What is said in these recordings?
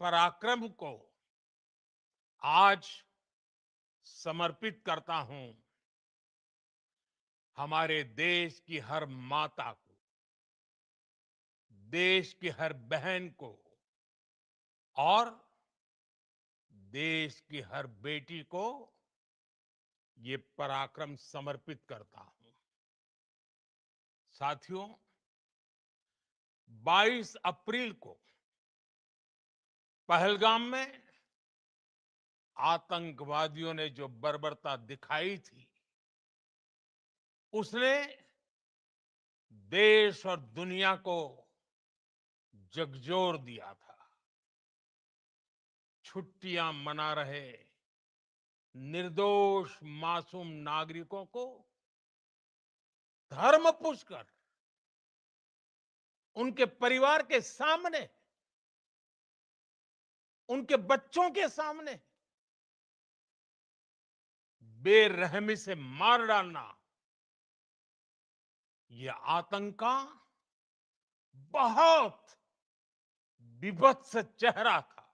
पराक्रम को आज समर्पित करता हूं हमारे देश की हर माता को, देश की हर बहन को और देश की हर बेटी को ये पराक्रम समर्पित करता हूं। साथियों, 22 अप्रैल को पहलगाम में आतंकवादियों ने जो बर्बरता दिखाई थी, उसने देश और दुनिया को झकझोर दिया था। छुट्टियां मना रहे निर्दोष मासूम नागरिकों को धर्म पूछकर उनके परिवार के सामने, उनके बच्चों के सामने बेरहमी से मार डालना, यह आतंक का बहुत बीभत्स चेहरा था,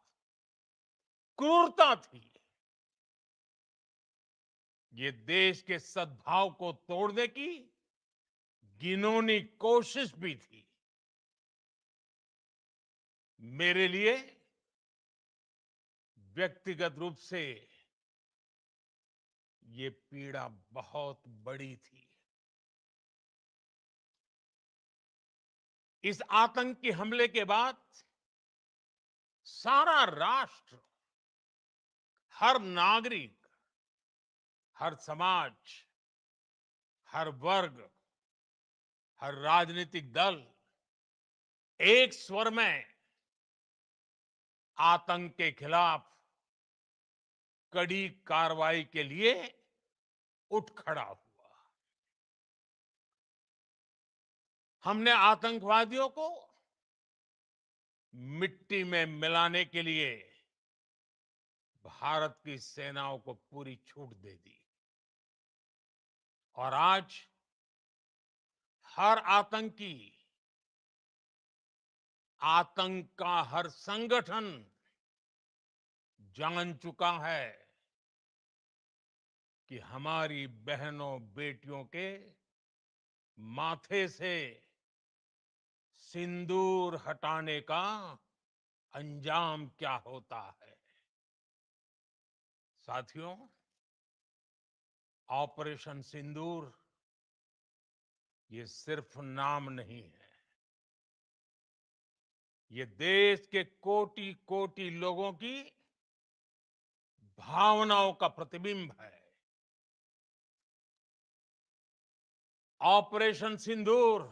क्रूरता थी। ये देश के सद्भाव को तोड़ने की घिनौनी कोशिश भी थी। मेरे लिए व्यक्तिगत रूप से ये पीड़ा बहुत बड़ी थी। इस आतंकी हमले के बाद सारा राष्ट्र, हर नागरिक, हर समाज, हर वर्ग, हर राजनीतिक दल एक स्वर में आतंक के खिलाफ कड़ी कार्रवाई के लिए उठ खड़ा हुआ। हमने आतंकवादियों को मिट्टी में मिलाने के लिए भारत की सेनाओं को पूरी छूट दे दी और आज हर आतंकी, आतंक का हर संगठन जान चुका है कि हमारी बहनों बेटियों के माथे से सिंदूर हटाने का अंजाम क्या होता है। साथियों, ऑपरेशन सिंदूर ये सिर्फ नाम नहीं है, ये देश के कोटि कोटि लोगों की भावनाओं का प्रतिबिंब है। ऑपरेशन सिंदूर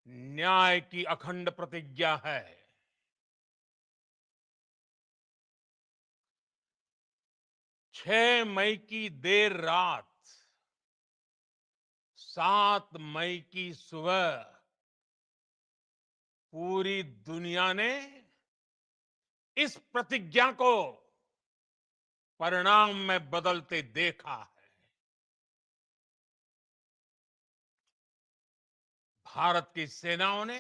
न्याय की अखंड प्रतिज्ञा है। 6 मई की देर रात, 7 मई की सुबह पूरी दुनिया ने इस प्रतिज्ञा को परिणाम में बदलते देखा है। भारत की सेनाओं ने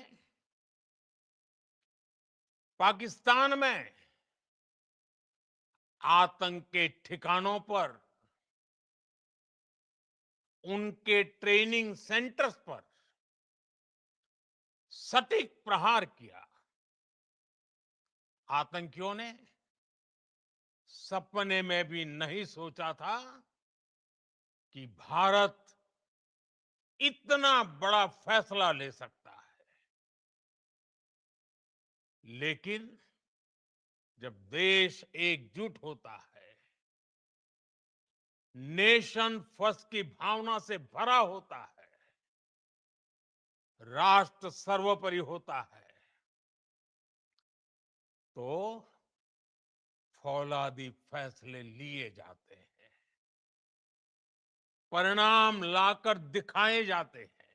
पाकिस्तान में आतंक के ठिकानों पर, उनके ट्रेनिंग सेंटर्स पर सटीक प्रहार किया। आतंकियों ने सपने में भी नहीं सोचा था कि भारत इतना बड़ा फैसला ले सकता है। लेकिन जब देश एकजुट होता है, नेशन फर्स्ट की भावना से भरा होता है, राष्ट्र सर्वोपरि होता है, तो फौलादी फैसले लिए जाते हैं, परिणाम लाकर दिखाए जाते हैं।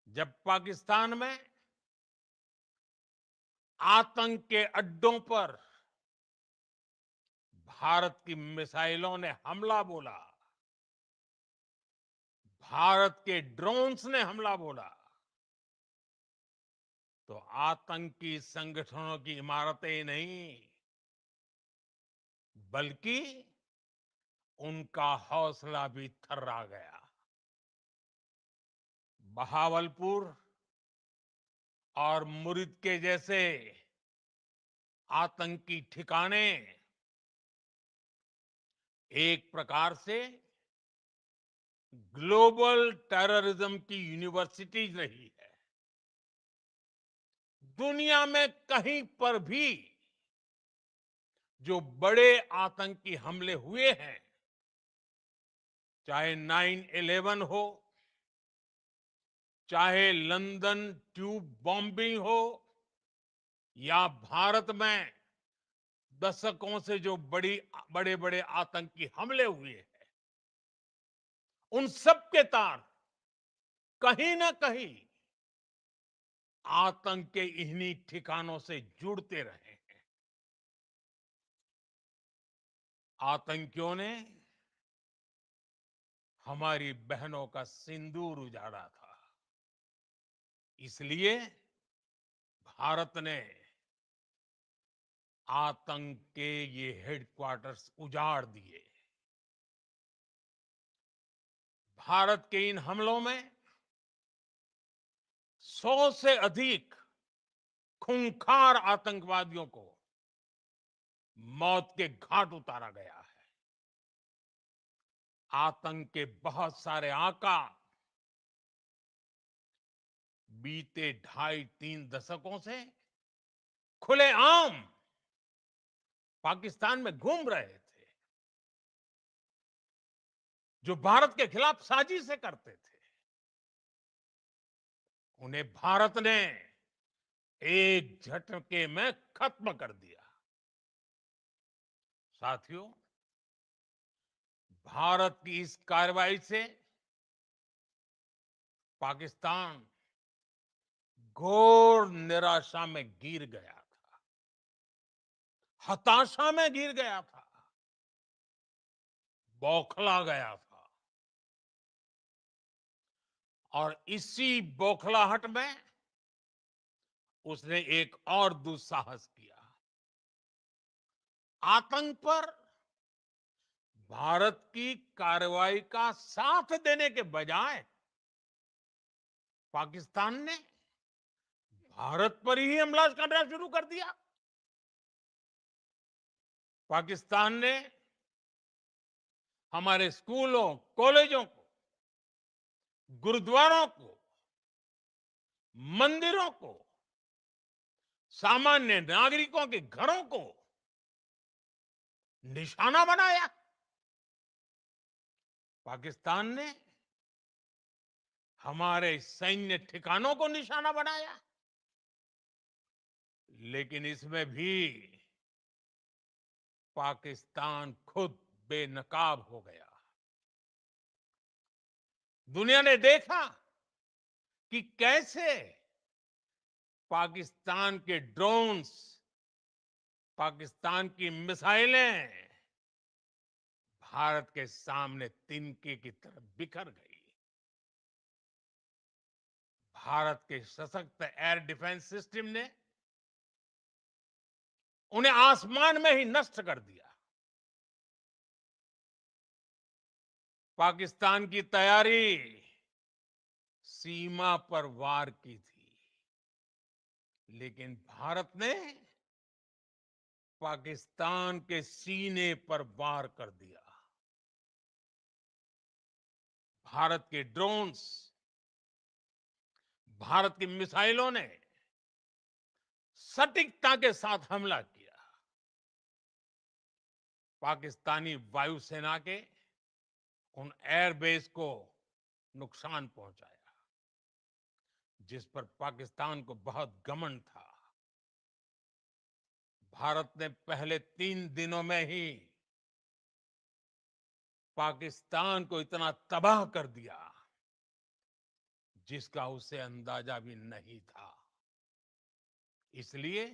जब पाकिस्तान में आतंक के अड्डों पर भारत की मिसाइलों ने हमला बोला, भारत के ड्रोन्स ने हमला बोला, तो आतंकी संगठनों की इमारतें नहीं, बल्कि उनका हौसला भी थर्रा गया। बहावलपुर और मुरिद के जैसे आतंकी ठिकाने एक प्रकार से ग्लोबल टेररिज्म की यूनिवर्सिटीज रही है। दुनिया में कहीं पर भी जो बड़े आतंकी हमले हुए हैं, चाहे 9/11 हो, चाहे लंदन ट्यूब बॉम्बिंग हो, या भारत में दशकों से जो बड़े बड़े आतंकी हमले हुए हैं, उन सब के तार कहीं ना कहीं आतंक के इन्हीं ठिकानों से जुड़ते रहे हैं। आतंकियों ने हमारी बहनों का सिंदूर उजाड़ा था, इसलिए भारत ने आतंक के ये हेडक्वार्टर्स उजाड़ दिए। भारत के इन हमलों में 100 से अधिक खूंखार आतंकवादियों को मौत के घाट उतारा गया है। आतंक के बहुत सारे आका बीते 2.5-3 दशकों से खुलेआम पाकिस्तान में घूम रहे थे, जो भारत के खिलाफ साजिशें करते थे। उन्हें भारत ने एक झटके में खत्म कर दिया। साथियों, भारत की इस कार्रवाई से पाकिस्तान घोर निराशा में गिर गया था, हताशा में गिर गया था, बौखला गया था। और इसी बौखलाहट में उसने एक और दुस्साहस किया। आतंक पर भारत की कार्रवाई का साथ देने के बजाय पाकिस्तान ने भारत पर ही हमला करना शुरू कर दिया। पाकिस्तान ने हमारे स्कूलों, कॉलेजों को, गुरुद्वारों को, मंदिरों को, सामान्य नागरिकों के घरों को निशाना बनाया। पाकिस्तान ने हमारे सैन्य ठिकानों को निशाना बनाया। लेकिन इसमें भी पाकिस्तान खुद बेनकाब हो गया। दुनिया ने देखा कि कैसे पाकिस्तान के ड्रोन्स, पाकिस्तान की मिसाइलें भारत के सामने तिनके की तरह बिखर गई। भारत के सशक्त एयर डिफेंस सिस्टम ने उन्हें आसमान में ही नष्ट कर दिया। पाकिस्तान की तैयारी सीमा पर वार की थी, लेकिन भारत ने पाकिस्तान के सीने पर वार कर दिया। भारत के ड्रोन्स, भारत की मिसाइलों ने सटीकता के साथ हमला किया। पाकिस्तानी वायुसेना के उन एयरबेस को नुकसान पहुंचाया, जिस पर पाकिस्तान को बहुत घमंड था। भारत ने पहले 3 दिनों में ही पाकिस्तान को इतना तबाह कर दिया, जिसका उसे अंदाजा भी नहीं था। इसलिए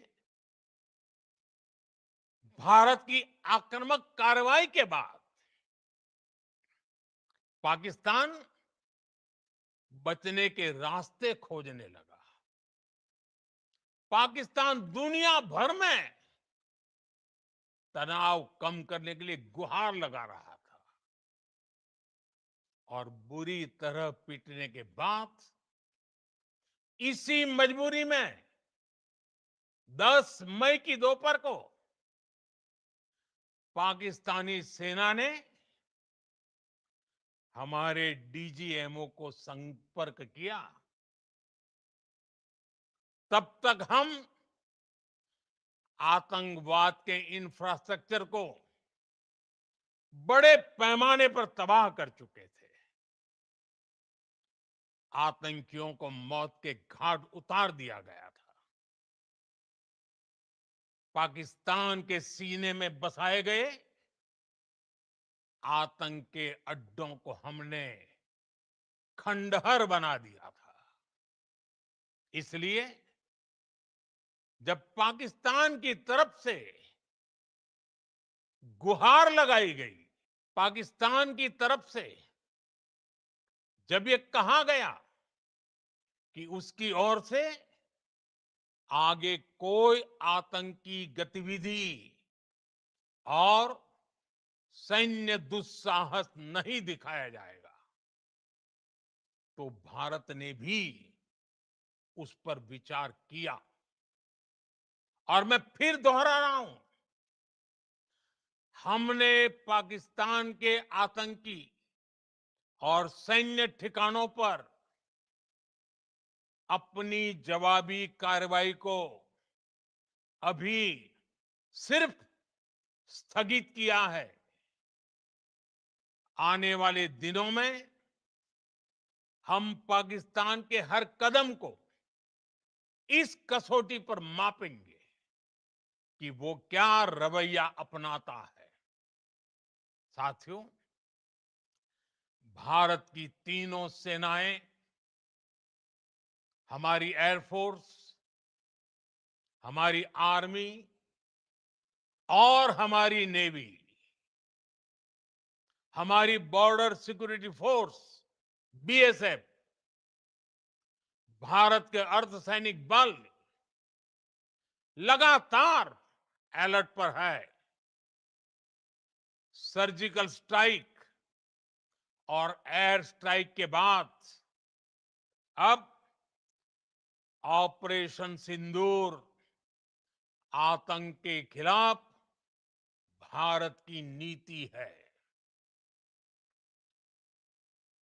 भारत की आक्रामक कार्रवाई के बाद पाकिस्तान बचने के रास्ते खोजने लगा। पाकिस्तान दुनिया भर में तनाव कम करने के लिए गुहार लगा रहा था और बुरी तरह पीटने के बाद इसी मजबूरी में 10 मई की दोपहर को पाकिस्तानी सेना ने हमारे डीजीएमओ को संपर्क किया। तब तक हम आतंकवाद के इंफ्रास्ट्रक्चर को बड़े पैमाने पर तबाह कर चुके थे। आतंकियों को मौत के घाट उतार दिया गया था। पाकिस्तान के सीने में बसाए गए आतंक के अड्डों को हमने खंडहर बना दिया था। इसलिए जब पाकिस्तान की तरफ से गुहार लगाई गई, पाकिस्तान की तरफ से जब ये कहा गया कि उसकी ओर से आगे कोई आतंकी गतिविधि और सैन्य दुस्साहस नहीं दिखाया जाएगा, तो भारत ने भी उस पर विचार किया। और मैं फिर दोहरा रहा हूं, हमने पाकिस्तान के आतंकी और सैन्य ठिकानों पर अपनी जवाबी कार्रवाई को अभी सिर्फ स्थगित किया है। आने वाले दिनों में हम पाकिस्तान के हर कदम को इस कसौटी पर मापेंगे कि वो क्या रवैया अपनाता है। साथियों, भारत की तीनों सेनाएं, हमारी एयरफोर्स, हमारी आर्मी और हमारी नेवी, हमारी border security force BSF, Bharat के अर्धसैनिक बल लगातार अलर्ट पर है। सर्जिकल स्ट्राइक और एयर स्ट्राइक के बाद अब ऑपरेशन सिंदूर आतंक के खिलाफ भारत की नीति है।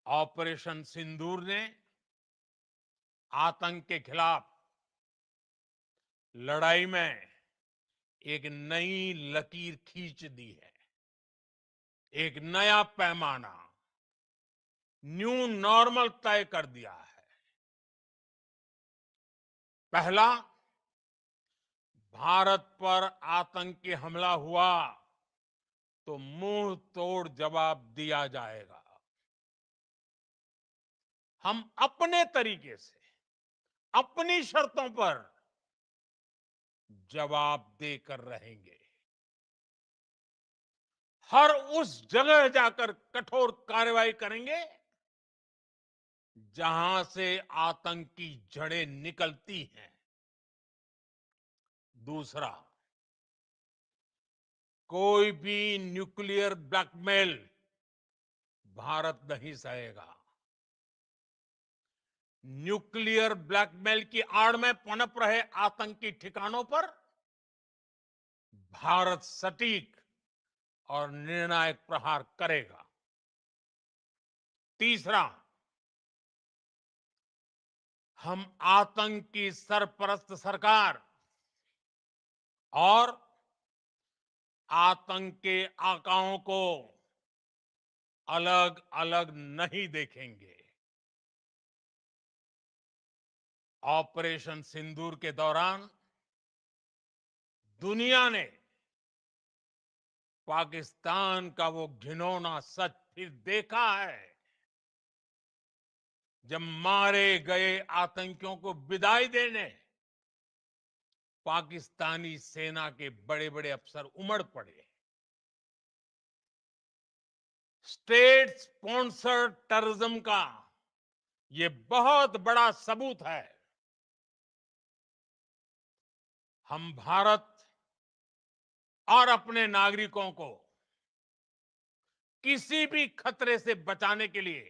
ऑपरेशन सिंदूर ने आतंक के खिलाफ लड़ाई में एक नई लकीर खींच दी है, एक नया पैमाना, न्यू नॉर्मल तय कर दिया है। पहला, भारत पर आतंकी हमला हुआ तो मुंह तोड़ जवाब दिया जाएगा। हम अपने तरीके से, अपनी शर्तों पर जवाब देकर रहेंगे। हर उस जगह जाकर कठोर कार्रवाई करेंगे जहां से आतंक की जड़ें निकलती हैं। दूसरा, कोई भी न्यूक्लियर ब्लैकमेल भारत नहीं सहेगा। न्यूक्लियर ब्लैकमेल की आड़ में पनप रहे आतंकी ठिकानों पर भारत सटीक और निर्णायक प्रहार करेगा। तीसरा, हम आतंक की सरपरस्त सरकार और आतंक के आकाओं को अलग अलग नहीं देखेंगे। ऑपरेशन सिंदूर के दौरान दुनिया ने पाकिस्तान का वो घिनौना सच फिर देखा है, जब मारे गए आतंकियों को विदाई देने पाकिस्तानी सेना के बड़े बड़े अफसर उमड़ पड़े। स्टेट स्पॉन्सर्ड टेररिज्म का ये बहुत बड़ा सबूत है। हम भारत और अपने नागरिकों को किसी भी खतरे से बचाने के लिए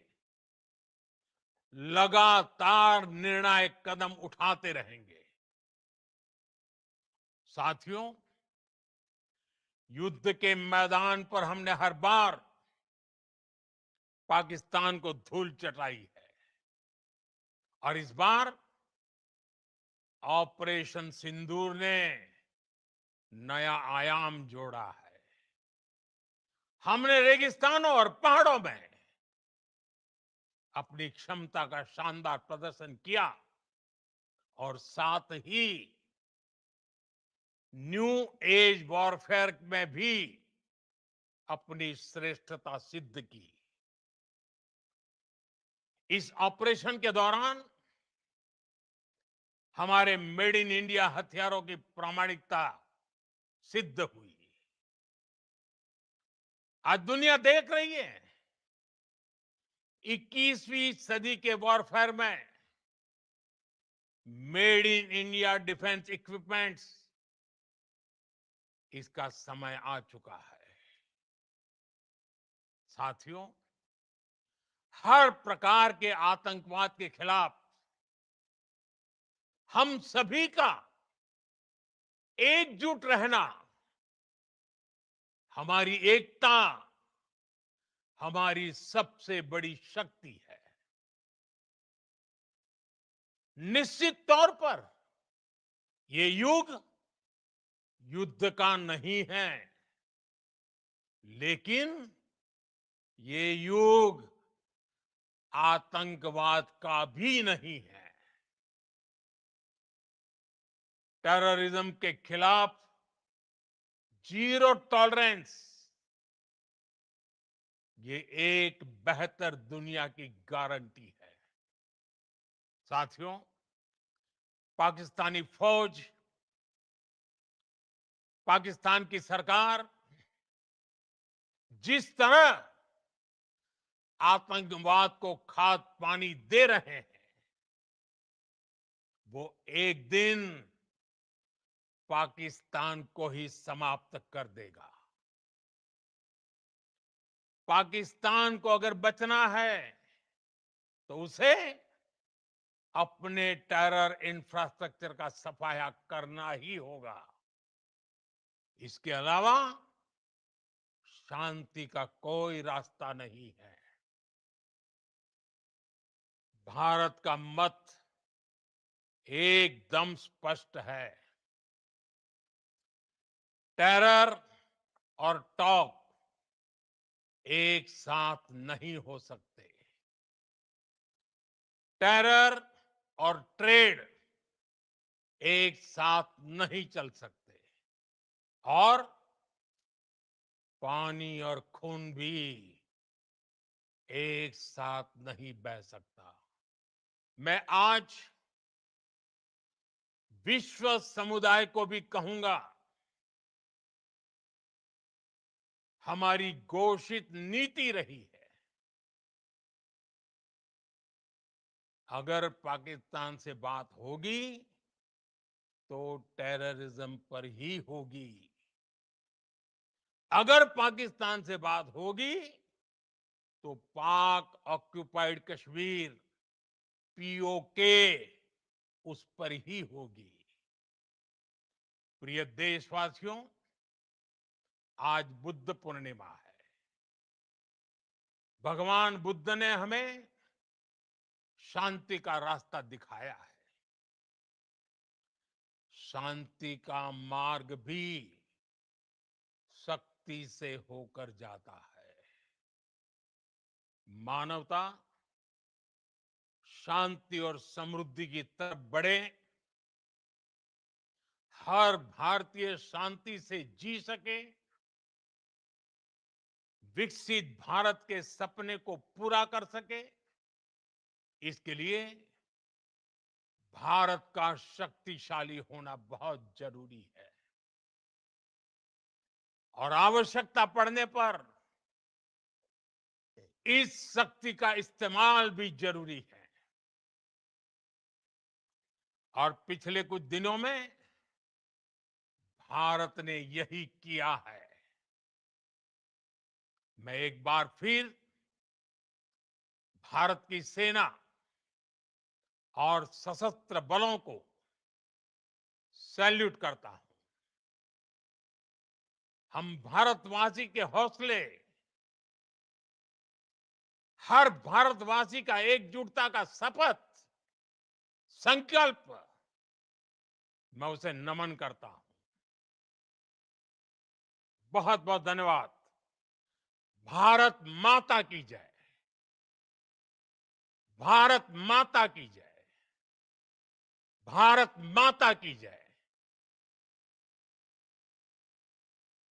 लगातार निर्णायक कदम उठाते रहेंगे। साथियों, युद्ध के मैदान पर हमने हर बार पाकिस्तान को धूल चटाई है और इस बार ऑपरेशन सिंदूर ने नया आयाम जोड़ा है। हमने रेगिस्तानों और पहाड़ों में अपनी क्षमता का शानदार प्रदर्शन किया और साथ ही न्यू एज वॉरफेयर में भी अपनी श्रेष्ठता सिद्ध की। इस ऑपरेशन के दौरान हमारे मेड इन इंडिया हथियारों की प्रामाणिकता सिद्ध हुई। आज दुनिया देख रही है 21वीं सदी के वॉरफेयर में made in India defence equipments, इसका समय आ चुका है। साथियों, हर प्रकार के आतंकवाद के खिलाफ हम सभी का एकजुट रहना हमारी एकता, हमारी सबसे बड़ी शक्ति है। निश्चित तौर पर ये युग युद्ध का नहीं है, लेकिन ये युग आतंकवाद का भी नहीं है। टेररिज्म के खिलाफ जीरो टॉलरेंस, ये एक बेहतर दुनिया की गारंटी है। साथियों, पाकिस्तानी फौज, पाकिस्तान की सरकार जिस तरह आतंकवाद को खाद पानी दे रहे हैं, वो एक दिन पाकिस्तान को ही समाप्त कर देगा। पाकिस्तान को अगर बचना है तो उसे अपने टेरर इंफ्रास्ट्रक्चर का सफाया करना ही होगा। इसके अलावा शांति का कोई रास्ता नहीं है। भारत का मत एकदम स्पष्ट है। टेरर और टॉक एक साथ नहीं हो सकते। टेरर और ट्रेड एक साथ नहीं चल सकते और पानी और खून भी एक साथ नहीं बह सकता। मैं आज विश्व समुदाय को भी कहूंगा, हमारी घोषित नीति रही है, अगर पाकिस्तान से बात होगी तो टेररिज्म पर ही होगी। अगर पाकिस्तान से बात होगी तो पाक ऑक्युपाइड कश्मीर, पीओके, उस पर ही होगी। प्रिय देशवासियों, आज बुद्ध पूर्णिमा है। भगवान बुद्ध ने हमें शांति का रास्ता दिखाया है। शांति का मार्ग भी शक्ति से होकर जाता है। मानवता शांति और समृद्धि की तरफ बढ़े, हर भारतीय शांति से जी सके, विकसित भारत के सपने को पूरा कर सके, इसके लिए भारत का शक्तिशाली होना बहुत जरूरी है और आवश्यकता पड़ने पर इस शक्ति का इस्तेमाल भी जरूरी है। और पिछले कुछ दिनों में भारत ने यही किया है। मैं एक बार फिर भारत की सेना और सशस्त्र बलों को सैल्यूट करता हूं। हम भारतवासी के हौसले, हर भारतवासी का एकजुटता का शपथ, संकल्प, मैं उसे नमन करता हूं। बहुत बहुत धन्यवाद। भारत माता की जय। भारत माता की जय। भारत माता की जय।